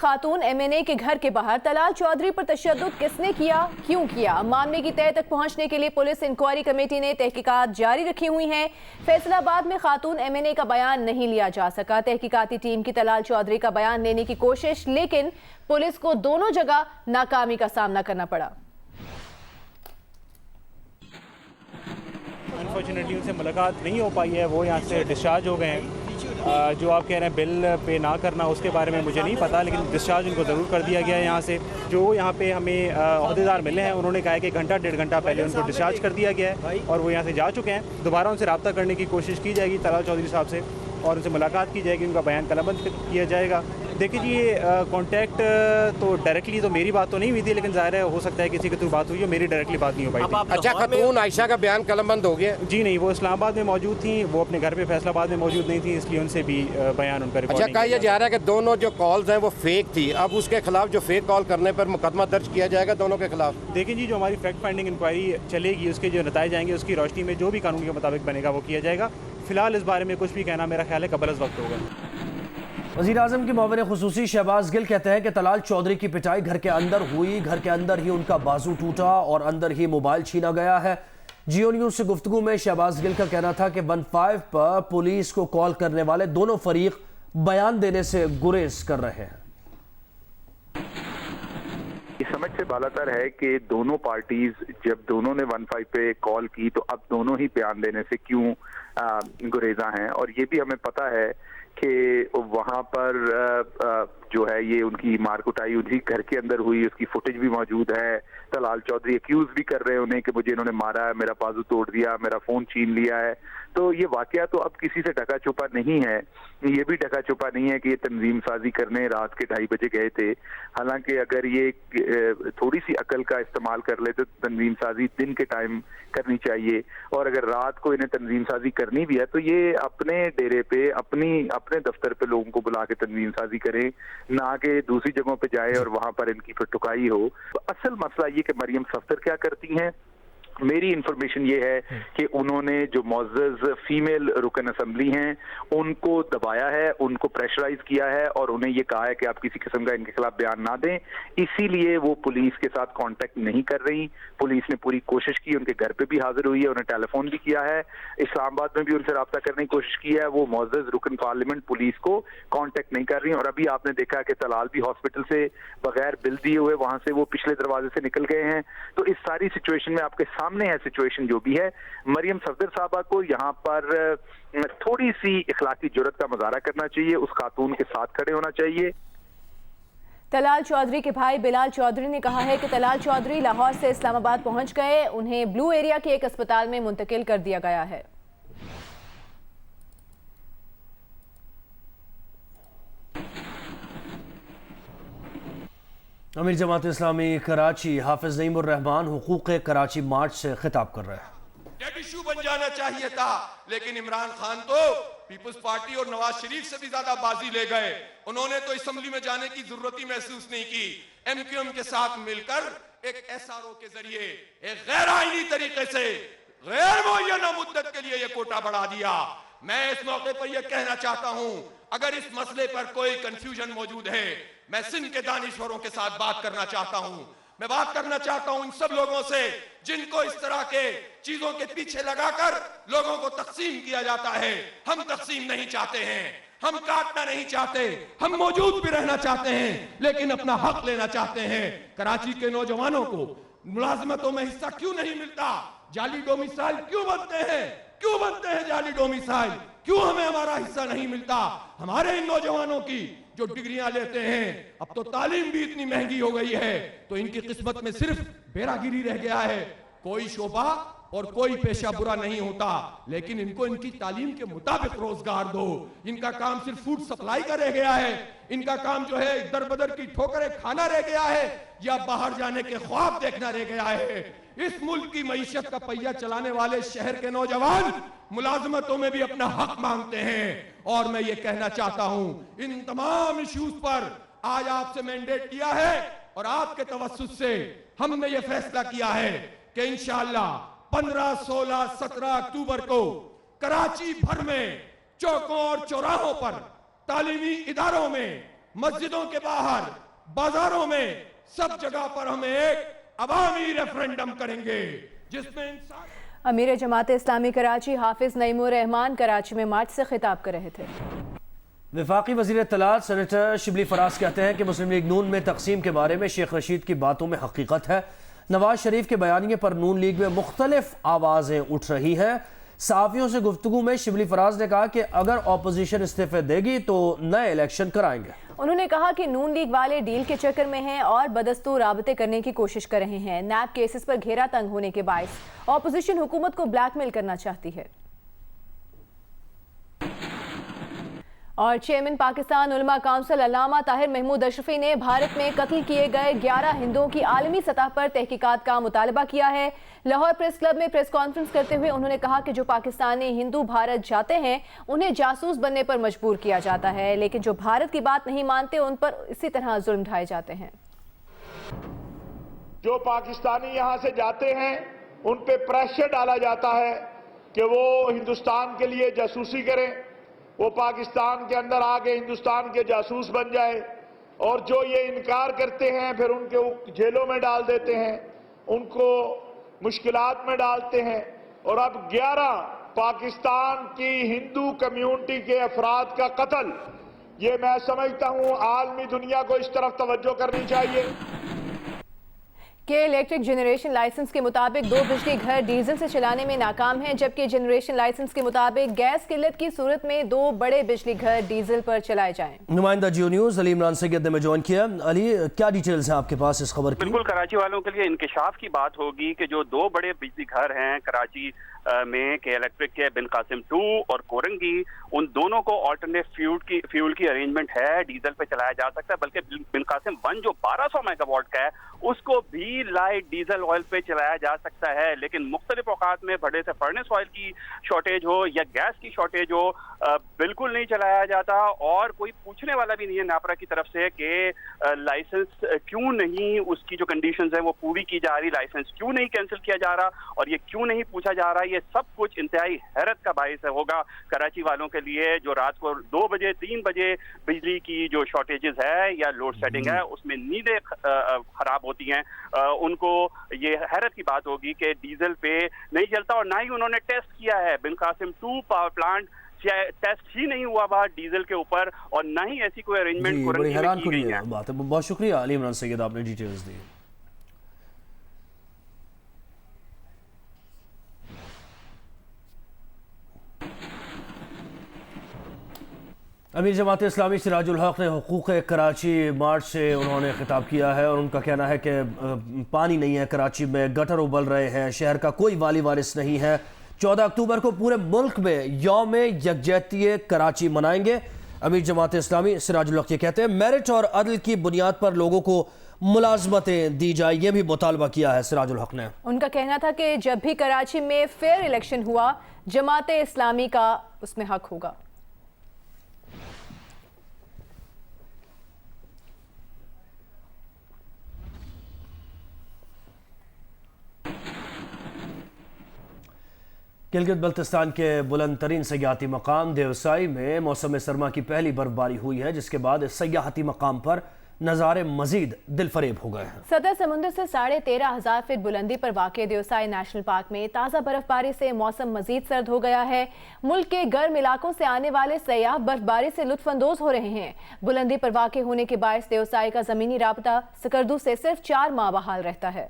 खातून MNA के घर के बाहर तलाल चौधरी पर तशद्दुद किसने किया, क्यों किया? मामले की तह तक पहुंचने के लिए पुलिस इंक्वायरी कमेटी ने तहकीकात जारी रखी हुई हैं। फैसलाबाद में खातून एमएनए का बयान नहीं लिया जा सका। तहकीकाती टीम की तलाल चौधरी का बयान लेने की कोशिश, लेकिन पुलिस को दोनों जगह नाकामी का सामना करना पड़ा। अनफॉर्चुनेटली उनसे मुलाकात नहीं हो पाई है, वो यहाँ से डिस्चार्ज हो गए हैं। जो आप कह रहे हैं बिल पे ना करना, उसके बारे में मुझे नहीं पता, लेकिन डिस्चार्ज उनको ज़रूर कर दिया गया है यहाँ से। जो यहाँ पे हमें अहदेदार मिले हैं, उन्होंने कहा है कि घंटा डेढ़ घंटा पहले उनको डिस्चार्ज कर दिया गया है और वो यहाँ से जा चुके हैं। दोबारा उनसे रब्ता करने की कोशिश की जाएगी तलाल चौधरी साहब से और उनसे मुलाकात की जाएगी, उनका बयान कलमबंद किया जाएगा। देखिए जी, ये कांटेक्ट तो डायरेक्टली तो मेरी बात तो नहीं हुई थी, लेकिन ज़ाहिर है हो सकता है किसी के थ्रू बात हुई हो, मेरी डायरेक्टली बात नहीं हो पाई थी। अच्छा, खातून आयशा का बयान कलमबंद हो गया? जी नहीं, वो इस्लामाबाद में मौजूद थी, वो अपने घर पे फैसलाबाद में मौजूद नहीं थी, इसलिए उनसे भी बयान उनका रिकॉर्ड। अच्छा, कहा यह जा रहा है कि दोनों जो कॉल्स हैं वो फेक थी, अब उसके खिलाफ जो फेक कॉल करने पर मुकदमा दर्ज किया जाएगा दोनों के खिलाफ? देखिए जी, जो हमारी फैक्ट फाइंडिंग इंक्वायरी चलेगी, उसके जो नताइज आएंगे, उसकी रोशनी में जो भी कानून के मुताबिक बनेगा वो किया जाएगा। फिलहाल इस बारे में कुछ भी कहना मेरा ख्याल है कबल अज़ वक्त होगा। वज़ीर-ए-आज़म के मुआविन खुसूसी शहबाज गिल कहते हैं कि तलाल चौधरी की पिटाई घर के अंदर हुई, घर के अंदर ही उनका बाजू टूटा और अंदर ही मोबाइल छीना गया है। जियो न्यूज़ से गुफ्तगू में शहबाज गिल का कहना था कि 15 पर पुलिस को कॉल करने वाले दोनों फरीक बयान देने से गुरेज कर रहे हैं। समझ से बालातर है कि दोनों पार्टीज जब दोनों ने 15 पे कॉल की तो अब दोनों ही बयान देने से क्यों गुरेजा हैं। और ये भी हमें पता है कि वहां पर जो है ये उनकी मार कुटाई उन्हीं घर के अंदर हुई, उसकी फुटेज भी मौजूद है। तलाल चौधरी एक्यूज भी कर रहे हैं उन्हें कि मुझे इन्होंने मारा है, मेरा बाजू तोड़ दिया, मेरा फोन छीन लिया है। तो ये वाकया तो अब किसी से ढका छुपा नहीं है। ये भी ढका छुपा नहीं है कि ये तंजीम साजी करने रात के 2:30 बजे गए थे। हालांकि अगर ये थोड़ी सी अकल का इस्तेमाल कर ले तो तंजीम साजी दिन के टाइम करनी चाहिए, और अगर रात को इन्हें तंजीम साजी करनी भी है तो ये अपने डेरे पे अपने दफ्तर पे लोगों को बुला के तंजीम साजी करें, ना कि दूसरी जगहों पे जाए और वहां पर इनकी फिर टुकाई हो। तो असल मसला ये कि मरियम सफदर क्या करती हैं। मेरी इंफॉर्मेशन ये है कि उन्होंने जो मुअज़्ज़ज़ फीमेल रुकन असेंबली हैं उनको दबाया है, उनको प्रेशराइज किया है और उन्हें ये कहा है कि आप किसी किस्म का इनके खिलाफ बयान ना दें। इसीलिए वो पुलिस के साथ कांटेक्ट नहीं कर रही। पुलिस ने पूरी कोशिश की, उनके घर पे भी हाजिर हुई है, उन्हें टेलीफोन भी किया है, इस्लामाबाद में भी उनसे रब्ता करने की कोशिश की है। वो मुअज़्ज़ज़ रुकन पार्लियामेंट पुलिस को कांटेक्ट नहीं कर रही। और अभी आपने देखा कि तलाल भी हॉस्पिटल से बगैर बिल दिए हुए वहां से वो पिछले दरवाजे से निकल गए हैं। तो इस सारी सिचुएशन में आपके सामने है सिचुएशन जो भी है। मरियम सफदर साहबा को यहाँ पर थोड़ी सी इखलाकी जुर्रत का मुजाहरा करना चाहिए, उस खातून के साथ खड़े होना चाहिए। तलाल चौधरी के भाई बिलाल चौधरी ने कहा है कि तलाल चौधरी लाहौर से इस्लामाबाद पहुंच गए, उन्हें ब्लू एरिया के एक अस्पताल में मुंतकिल कर दिया गया है। अमीर जमात इस्लामी कराची हाफिज नईमुर रहमान हुकूक कराची मार्च से खिताब कर रहे हैं। डेड इशू बन जाना चाहिए था, लेकिन इमरान खान तो पीपल्स पार्टी और नवाज शरीफ से भी ज्यादा बाजी ले गए। उन्होंने तो असेंबली में जाने की जरूरत ही महसूस नहीं की। एमक्यूएम के साथ मिलकर एक एसआरओ के जरिए एक गैर आईनी तरीके से गैर मुअय्यना मुद्दत के लिए ये कोटा बढ़ा दिया। मैं इस मौके पर यह कहना चाहता हूं, अगर इस मसले पर कोई कंफ्यूजन मौजूद है, मैं सिंध के दानिश्वरों के साथ बात करना चाहता हूं। मैं बात करना चाहता हूं इन सब लोगों से जिनको इस तरह के चीजों के पीछे लगाकर लोगों को तकसीम किया जाता है। हम तकसीम नहीं चाहते हैं, हम काटना नहीं चाहते, हम मौजूद भी रहना चाहते हैं, लेकिन अपना हक लेना चाहते हैं। कराची के नौजवानों को मुलाजमतों में हिस्सा क्यों नहीं मिलता? जाली डोमिसाइल क्यों बनते हैं? क्यों बनते हैं जाली डोमिसाइल? क्यों हमें हमारा हिस्सा नहीं मिलता? हमारे इन नौजवानों की जो डिग्रियां लेते हैं, अब तो तालीम भी इतनी महंगी हो गई है तो इनकी किस्मत में सिर्फ बेरागिरी रह गया है। कोई शोबा और कोई पेशा बुरा नहीं होता, लेकिन इनको इनकी तालीम के मुताबिक रोजगार दो। इनका काम सिर्फ फूड सप्लाई का रह गया है, इनका काम जो है दर बदर की ठोकरें खाना रह गया है या बाहर जाने के ख्वाब देखना रह गया है। इस मुल्क की मईशत का पहिया चलाने वाले शहर के नौजवान मुलाजमतों में भी अपना हक मांगते हैं। और मैं ये कहना चाहता हूं, इन तमाम इश्यूज पर आज आपसे मैंडेट किया है और आपके तवस्सुस से हमने ये फैसला किया है कि इंशाअल्लाह 15, 16, 17 अक्टूबर को कराची भर में चौकों और चौराहों पर, तालीमी इदारों में, मस्जिदों के बाहर, बाजारों में, सब जगह पर हम एक अवामी रेफरेंडम करेंगे जिसमें इंसान। अमीर जमात इस्लामी कराची हाफिज नईमुर रहमान कराची में मार्च से खिताब कर रहे थे। वफाकी वज़ीर इत्तलात सेनेटर शिबली फराज कहते हैं कि मुस्लिम लीग नून में तकसीम के बारे में शेख रशीद की बातों में हकीकत है। नवाज शरीफ के बयानिए पर नून लीग में मुख्तलिफ आवाज़ें उठ रही हैं। सहाफ़ियों से गुफ्तगू में शिबली फराज ने कहा कि अगर ऑपोजिशन इस्तीफे देगी तो नए इलेक्शन कराएंगे। उन्होंने कहा कि नून लीग वाले डील के चक्कर में हैं और बदस्तूर राबते करने की कोशिश कर रहे हैं। नैब केसेस पर घेरा तंग होने के बायस ऑपोजिशन हुकूमत को ब्लैकमेल करना चाहती है। और चेयरमैन पाकिस्तान उलमा काउंसिल अल्लामा ताहिर महमूद अशरफी ने भारत में कत्ल किए गए 11 हिंदुओं की आलमी सतह पर तहकीकात का मुतालबा किया है। लाहौर प्रेस क्लब में प्रेस कॉन्फ्रेंस करते हुए उन्होंने कहा कि जो पाकिस्तानी हिंदू भारत जाते हैं उन्हें जासूस बनने पर मजबूर किया जाता है, लेकिन जो भारत की बात नहीं मानते उन पर इसी तरह जुल्म ढाए जाते हैं। जो पाकिस्तानी यहाँ से जाते हैं उन पे प्रेशर डाला जाता है कि वो हिंदुस्तान के लिए जासूसी करें, वो पाकिस्तान के अंदर आके हिंदुस्तान के जासूस बन जाए, और जो ये इनकार करते हैं फिर उनके जेलों में डाल देते हैं, उनको मुश्किलात में डालते हैं। और अब 11 पाकिस्तान की हिंदू कम्युनिटी के अफराद का कत्ल, ये मैं समझता हूँ आलमी दुनिया को इस तरफ तवज्जो करनी चाहिए। के इलेक्ट्रिक जनरेशन लाइसेंस के मुताबिक 2 बिजली घर डीजल से चलाने में नाकाम हैं, जबकि जनरेशन लाइसेंस के मुताबिक गैस किल्लत की सूरत में 2 बड़े बिजली घर डीजल पर चलाए जाएं। नुमाइंदा जियो न्यूज़ अली इमरान सैयद ने ज्वाइन किया। अली, क्या डिटेल्स हैं आपके पास इस खबर की? बिल्कुल, कराची वालों के लिए इंकिशाफ की बात होगी कि जो 2 बड़े बिजली घर हैं कराची में के इलेक्ट्रिक के बिन कासिम 2 और कोरंगी, उन दोनों को ऑल्टरनेट फ्यूल की अरेंजमेंट है, डीजल पे चलाया जा सकता है। बल्कि बिन कासिम 1 जो 1200 मेगावाट का है उसको भी लाइट डीजल ऑयल पे चलाया जा सकता है। लेकिन मुख्तलिफ औकात में बड़े से फर्नेस ऑयल की शॉर्टेज हो या गैस की शॉर्टेज हो, बिल्कुल नहीं चलाया जाता। और कोई पूछने वाला भी नहीं है नापरा की तरफ से कि लाइसेंस क्यों नहीं, उसकी जो कंडीशंस है वो पूरी की जा रही, लाइसेंस क्यों नहीं कैंसिल किया जा रहा और ये क्यों नहीं पूछा जा रहा। ये सब कुछ इंतहाई हैरत का बाइस होगा कराची वालों के लिए, जो रात को 2 बजे 3 बजे बिजली की जो शॉर्टेजेस है या लोड शेडिंग है उसमें नींदें खराब होती हैं। उनको ये हैरत की बात होगी कि डीजल पे नहीं चलता। और ना ही उन्होंने टेस्ट किया है, बिन कासिम 2 पावर प्लांट टेस्ट ही नहीं हुआ बाहर डीजल के ऊपर, और ना ही ऐसी कोई अरेंजमेंट बड़ी हैरान की बात है। बहुत शुक्रिया अली इमरान सैयद, आपने डिटेल्स दी। अमीर जमात इस्लामी सिराजुल हक ने हुकूक कराची मार्च से उन्होंने खिताब किया है और उनका कहना है कि पानी नहीं है कराची में, गटर उबल रहे हैं, शहर का कोई वाली वारिस नहीं है। 14 अक्टूबर को पूरे मुल्क में यौम यकजहती कराची मनाएंगे। अमीर जमात इस्लामी सिराजुल हक ये कहते हैं मेरिट और अदल की बुनियाद पर लोगों को मुलाजमतें दी जाए, ये भी मुतालबा किया है सिराजुल हक ने। उनका कहना था कि जब भी कराची में फेयर इलेक्शन हुआ जमात इस्लामी का उसमें हक होगा। गिलगित बल्तिस्तान के बुलंद तरीन सयाहती मकाम देवसाई में मौसम सरमा की पहली बर्फबारी हुई है, जिसके बाद सयाहती मकाम पर नज़ारे मजीद दिलफरेब हो गए हैं। सतह समुद्र से 13,500 फीट बुलंदी पर वाक़े देवसाई नेशनल पार्क में ताज़ा बर्फबारी से मौसम मजीद सर्द हो गया है। मुल्क के गर्म इलाकों से आने वाले सयाह बर्फबारी से लुत्फानंदोज हो रहे हैं। बुलंदी पर वाक़े होने के बायस देवसाई का ज़मीनी राबता सकरदू से सिर्फ 4 माह बहाल रहता है।